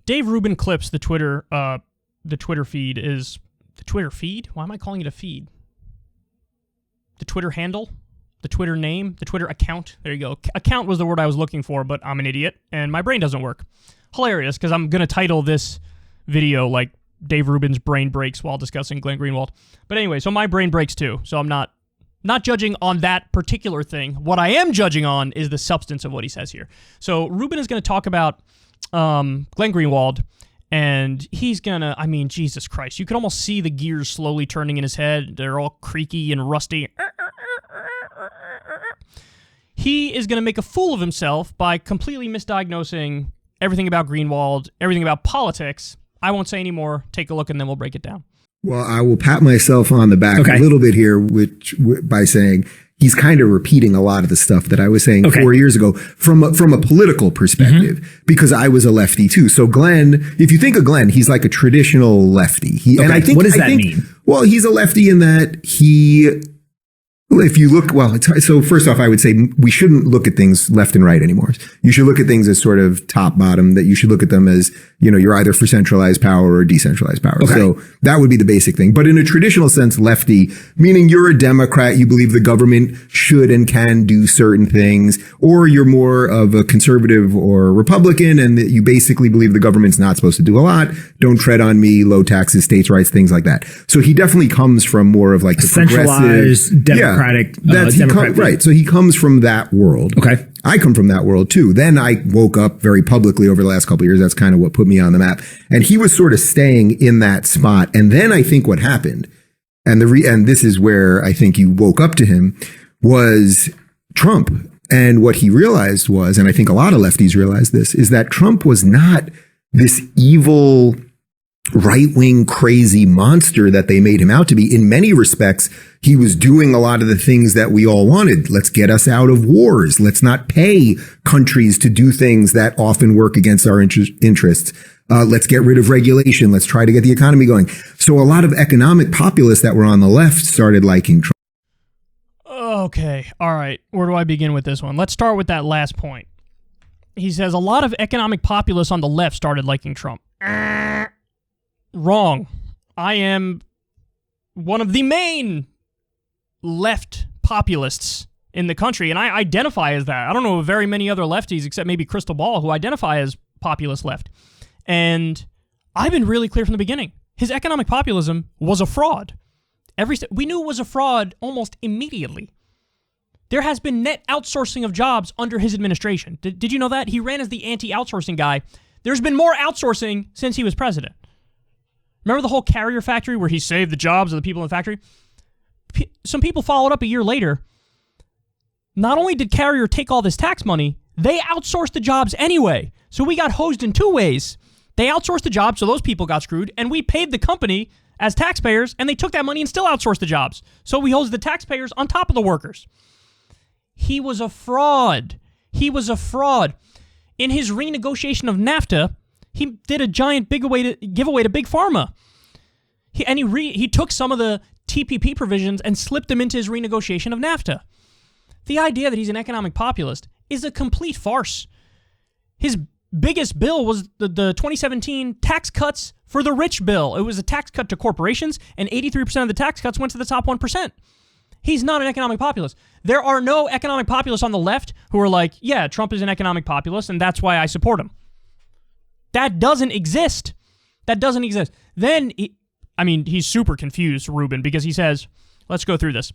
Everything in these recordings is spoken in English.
Dave Rubin clips the Twitter feed is the Twitter feed. Why am I calling it a feed? The Twitter handle, the Twitter name, the Twitter account. There you go. Account was the word I was looking for, but I'm an idiot and my brain doesn't work. Hilarious, because I'm gonna title this video like Dave Rubin's brain breaks while discussing Glenn Greenwald. But anyway, so my brain breaks too. So I'm not judging on that particular thing. What I am judging on is the substance of what he says here. So Rubin is going to talk about Glenn Greenwald, and he's going to, Jesus Christ, you can almost see the gears slowly turning in his head. They're all creaky and rusty. He is going to make a fool of himself by completely misdiagnosing everything about Greenwald, everything about politics. I won't say any more. Take a look, and then we'll break it down. Well, I will pat myself on the back a little bit here, by saying he's kind of repeating a lot of the stuff that I was saying 4 years ago from a political perspective, because I was a lefty too. So Glenn, if you think of Glenn, he's like a traditional lefty. And I think, what does that mean? Well, he's a lefty in that if you look, so first off, I would say we shouldn't look at things left and right anymore. You should look at things as sort of top bottom, that you should look at them as, you're either for centralized power or decentralized power. So that would be the basic thing. But in a traditional sense, lefty, meaning you're a Democrat, you believe the government should and can do certain things, or you're more of a conservative or Republican and that you basically believe the government's not supposed to do a lot. Don't tread on me, low taxes, states' rights, things like that. So he definitely comes from more of like the centralized Democratic. Right. So he comes from that world. Okay. I come from that world too. Then I woke up very publicly over the last couple of years. That's kind of what put me on the map. And he was sort of staying in that spot. And then I think what happened, and this is where I think you woke up to him, was Trump. And what he realized was, and I think a lot of lefties realized this, is that Trump was not this evil, right-wing crazy monster that they made him out to be. In many respects, he was doing a lot of the things that we all wanted. Let's get us out of wars. Let's not pay countries to do things that often work against our interests. Let's get rid of regulation. Let's try to get the economy going. So a lot of economic populists that were on the left started liking Trump. Okay. All right. Where do I begin with this one? Let's start with that last point. He says a lot of economic populists on the left started liking Trump. Wrong. I am one of the main left populists in the country, and I identify as that. I don't know very many other lefties, except maybe Crystal Ball, who identify as populist left. And I've been really clear from the beginning. His economic populism was a fraud. We knew it was a fraud almost immediately. There has been net outsourcing of jobs under his administration. Did you know that? He ran as the anti-outsourcing guy. There's been more outsourcing since he was president. Remember the whole Carrier factory where he saved the jobs of the people in the factory? Some people followed up a year later. Not only did Carrier take all this tax money, they outsourced the jobs anyway. So we got hosed in two ways. They outsourced the jobs, so those people got screwed, and we paid the company as taxpayers, and they took that money and still outsourced the jobs. So we hosed the taxpayers on top of the workers. He was a fraud. He was a fraud. In his renegotiation of NAFTA, he did a giant giveaway to Big Pharma. He took some of the TPP provisions and slipped them into his renegotiation of NAFTA. The idea that he's an economic populist is a complete farce. His biggest bill was the 2017 tax cuts for the rich bill. It was a tax cut to corporations, and 83% of the tax cuts went to the top 1%. He's not an economic populist. There are no economic populists on the left who are like, yeah, Trump is an economic populist, and that's why I support him. That doesn't exist. That doesn't exist. Then, he's super confused, Rubin, because he says, let's go through this.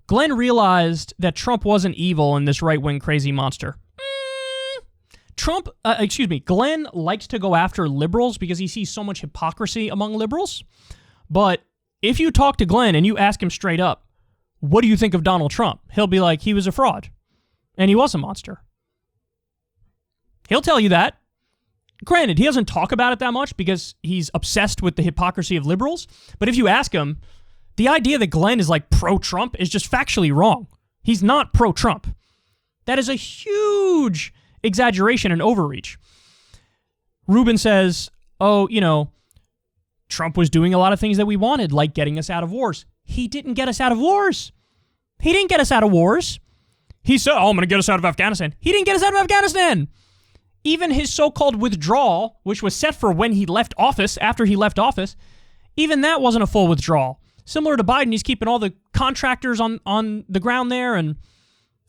Glenn realized that Trump wasn't evil and this right-wing crazy monster. Glenn likes to go after liberals because he sees so much hypocrisy among liberals. But if you talk to Glenn and you ask him straight up, what do you think of Donald Trump? He'll be like, he was a fraud. And he was a monster. He'll tell you that. Granted, he doesn't talk about it that much because he's obsessed with the hypocrisy of liberals. But if you ask him, the idea that Glenn is like pro-Trump is just factually wrong. He's not pro-Trump. That is a huge exaggeration and overreach. Rubin says, Trump was doing a lot of things that we wanted, like getting us out of wars. He didn't get us out of wars. He didn't get us out of wars. He said, I'm going to get us out of Afghanistan. He didn't get us out of Afghanistan. Even his so-called withdrawal, which was set for when he left office, after he left office, even that wasn't a full withdrawal. Similar to Biden, he's keeping all the contractors on the ground there, and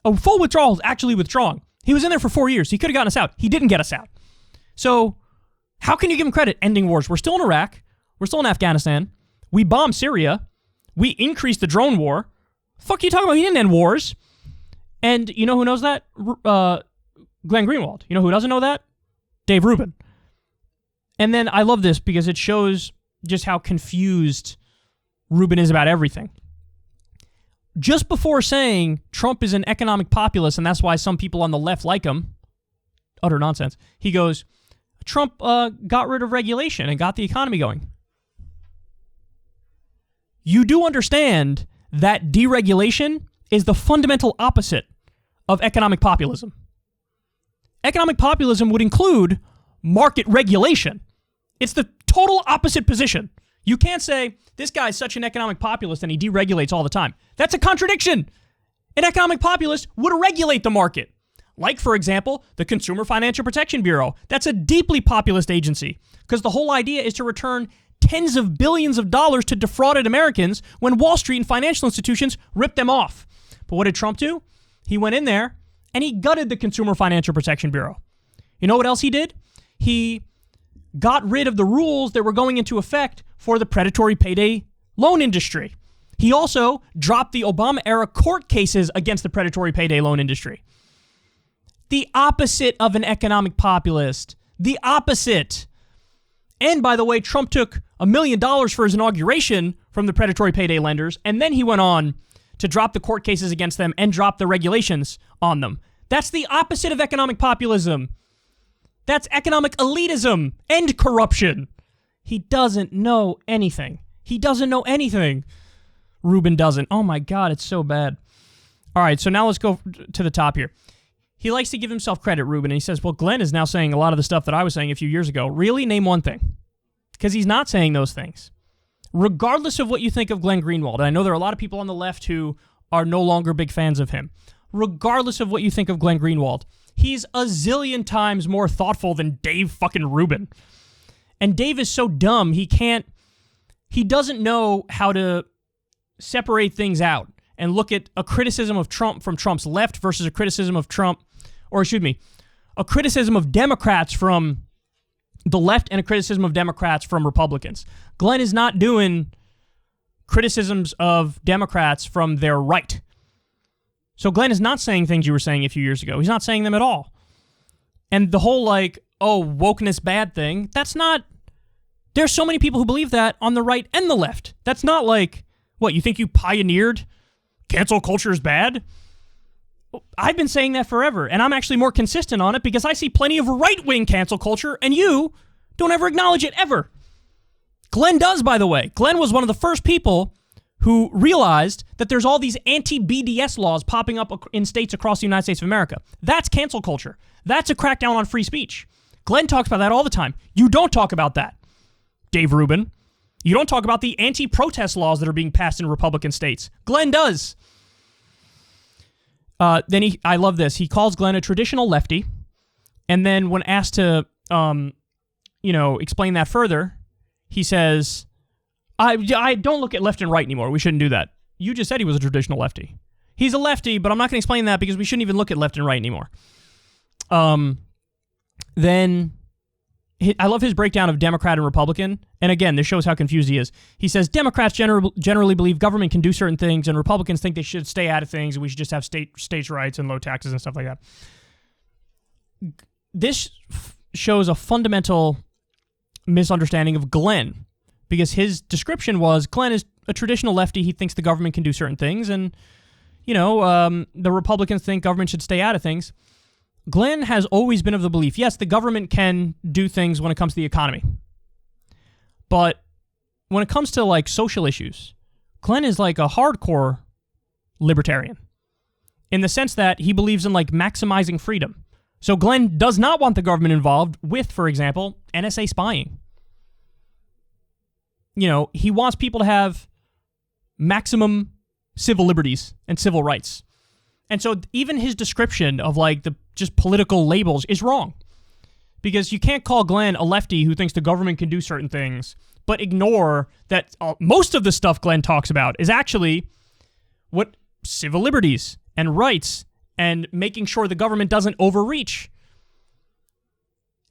a full withdrawal is actually withdrawing. He was in there for 4 years. He could have gotten us out. He didn't get us out. So how can you give him credit ending wars? We're still in Iraq. We're still in Afghanistan. We bombed Syria. We increased the drone war. Fuck you talking about? He didn't end wars. And you know who knows that? Glenn Greenwald. You know who doesn't know that? Dave Rubin. And then I love this because it shows just how confused Rubin is about everything. Just before saying Trump is an economic populist and that's why some people on the left like him, utter nonsense, he goes, Trump got rid of regulation and got the economy going. You do understand that deregulation is the fundamental opposite of economic populism. Economic populism would include market regulation. It's the total opposite position. You can't say, this guy's such an economic populist and he deregulates all the time. That's a contradiction. An economic populist would regulate the market. Like, for example, the Consumer Financial Protection Bureau. That's a deeply populist agency because the whole idea is to return tens of billions of dollars to defrauded Americans when Wall Street and financial institutions ripped them off. But what did Trump do? He went in there and he gutted the Consumer Financial Protection Bureau. You know what else he did? He got rid of the rules that were going into effect for the predatory payday loan industry. He also dropped the Obama-era court cases against the predatory payday loan industry. The opposite of an economic populist. The opposite. And by the way, Trump took $1 million for his inauguration from the predatory payday lenders, and then he went on to drop the court cases against them and drop the regulations on them. That's the opposite of economic populism. That's economic elitism and corruption. He doesn't know anything. He doesn't know anything. Rubin doesn't. Oh my God, it's so bad. All right, so now let's go to the top here. He likes to give himself credit, Rubin, and he says, well, Glenn is now saying a lot of the stuff that I was saying a few years ago. Really? Name one thing. Because he's not saying those things. Regardless of what you think of Glenn Greenwald, and I know there are a lot of people on the left who are no longer big fans of him. Regardless of what you think of Glenn Greenwald, he's a zillion times more thoughtful than Dave fucking Rubin. And Dave is so dumb, he doesn't know how to separate things out and look at a criticism of Trump from Trump's left versus a criticism of a criticism of Democrats from the left and a criticism of Democrats from Republicans. Glenn is not doing criticisms of Democrats from their right. So Glenn is not saying things you were saying a few years ago. He's not saying them at all. And the whole wokeness bad thing, that's not, there's so many people who believe that on the right and the left. That's not like, what, you think you pioneered cancel culture is bad? I've been saying that forever, and I'm actually more consistent on it because I see plenty of right-wing cancel culture, and you don't ever acknowledge it, ever. Glenn does, by the way. Glenn was one of the first people who realized that there's all these anti-BDS laws popping up in states across the United States of America. That's cancel culture. That's a crackdown on free speech. Glenn talks about that all the time. You don't talk about that, Dave Rubin. You don't talk about the anti-protest laws that are being passed in Republican states. Glenn does. I love this. He calls Glenn a traditional lefty, and then when asked to, explain that further, he says, I don't look at left and right anymore. We shouldn't do that. You just said he was a traditional lefty. He's a lefty, but I'm not going to explain that because we shouldn't even look at left and right anymore. Then I love his breakdown of Democrat and Republican. And again, this shows how confused he is. He says Democrats generally believe government can do certain things, and Republicans think they should stay out of things, and we should just have states' rights and low taxes and stuff like that. This shows a fundamental misunderstanding of Glenn, because his description was Glenn is a traditional lefty. He thinks the government can do certain things, and the Republicans think government should stay out of things. Glenn has always been of the belief, yes, the government can do things when it comes to the economy. But when it comes to like social issues, Glenn is like a hardcore libertarian in the sense that he believes in like maximizing freedom. So Glenn does not want the government involved with, for example, NSA spying. He wants people to have maximum civil liberties and civil rights. And so even his description of like the just political labels is wrong. because you can't call Glenn a lefty who thinks the government can do certain things, but ignore that most of the stuff Glenn talks about is actually what civil liberties and rights and making sure the government doesn't overreach.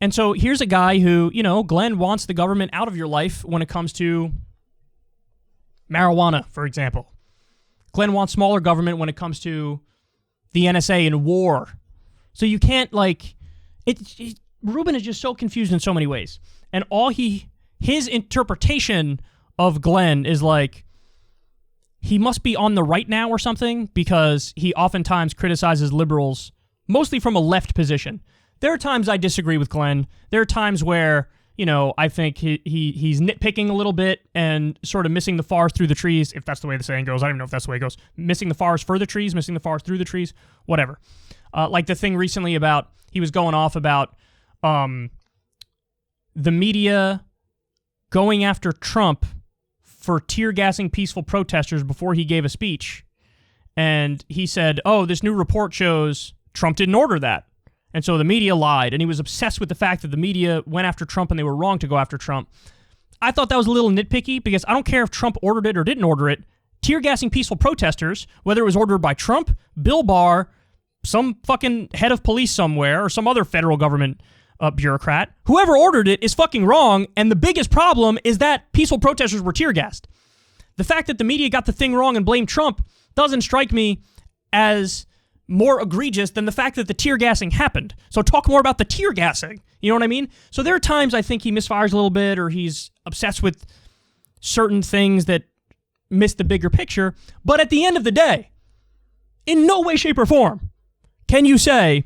And so here's a guy who, Glenn wants the government out of your life when it comes to marijuana, for example. Glenn wants smaller government when it comes to the NSA and war. So you can't, Rubin is just so confused in so many ways. And his interpretation of Glenn is he must be on the right now or something, because he oftentimes criticizes liberals, mostly from a left position. There are times I disagree with Glenn. There are times where, I think he's nitpicking a little bit and sort of missing the forest through the trees, if that's the way the saying goes. I don't even know if that's the way it goes. Missing the forest for the trees, missing the forest through the trees, whatever. Like the thing recently about, he was going off about the media going after Trump for tear-gassing peaceful protesters before he gave a speech. And he said, this new report shows Trump didn't order that. And so the media lied, and he was obsessed with the fact that the media went after Trump and they were wrong to go after Trump. I thought that was a little nitpicky, because I don't care if Trump ordered it or didn't order it. Tear-gassing peaceful protesters, whether it was ordered by Trump, Bill Barr, some fucking head of police somewhere, or some other federal government bureaucrat, whoever ordered it is fucking wrong, and the biggest problem is that peaceful protesters were tear-gassed. The fact that the media got the thing wrong and blamed Trump doesn't strike me as more egregious than the fact that the tear-gassing happened. So talk more about the tear-gassing. You know what I mean? So there are times I think he misfires a little bit, or he's obsessed with certain things that miss the bigger picture. But at the end of the day, in no way, shape, or form can you say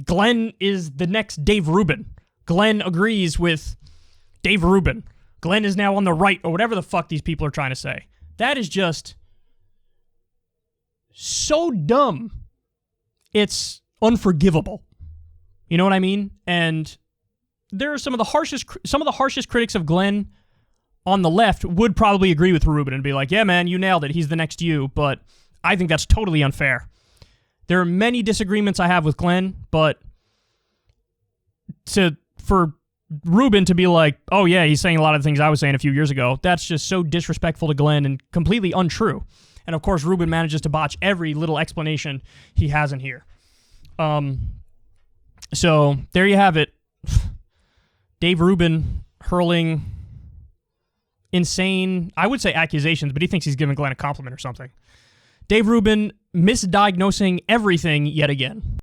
Glenn is the next Dave Rubin. Glenn agrees with Dave Rubin. Glenn is now on the right, or whatever the fuck these people are trying to say. That is just so dumb. It's unforgivable. You know what I mean? And there are some of the harshest critics of Glenn on the left would probably agree with Rubin and be like, yeah, man, you nailed it. He's the next you. But I think that's totally unfair. There are many disagreements I have with Glenn, but for Rubin to be like, oh yeah, he's saying a lot of the things I was saying a few years ago, that's just so disrespectful to Glenn and completely untrue. And of course, Rubin manages to botch every little explanation he has in here. So there you have it. Dave Rubin hurling insane, I would say accusations, but he thinks he's giving Glenn a compliment or something. Dave Rubin misdiagnosing everything yet again.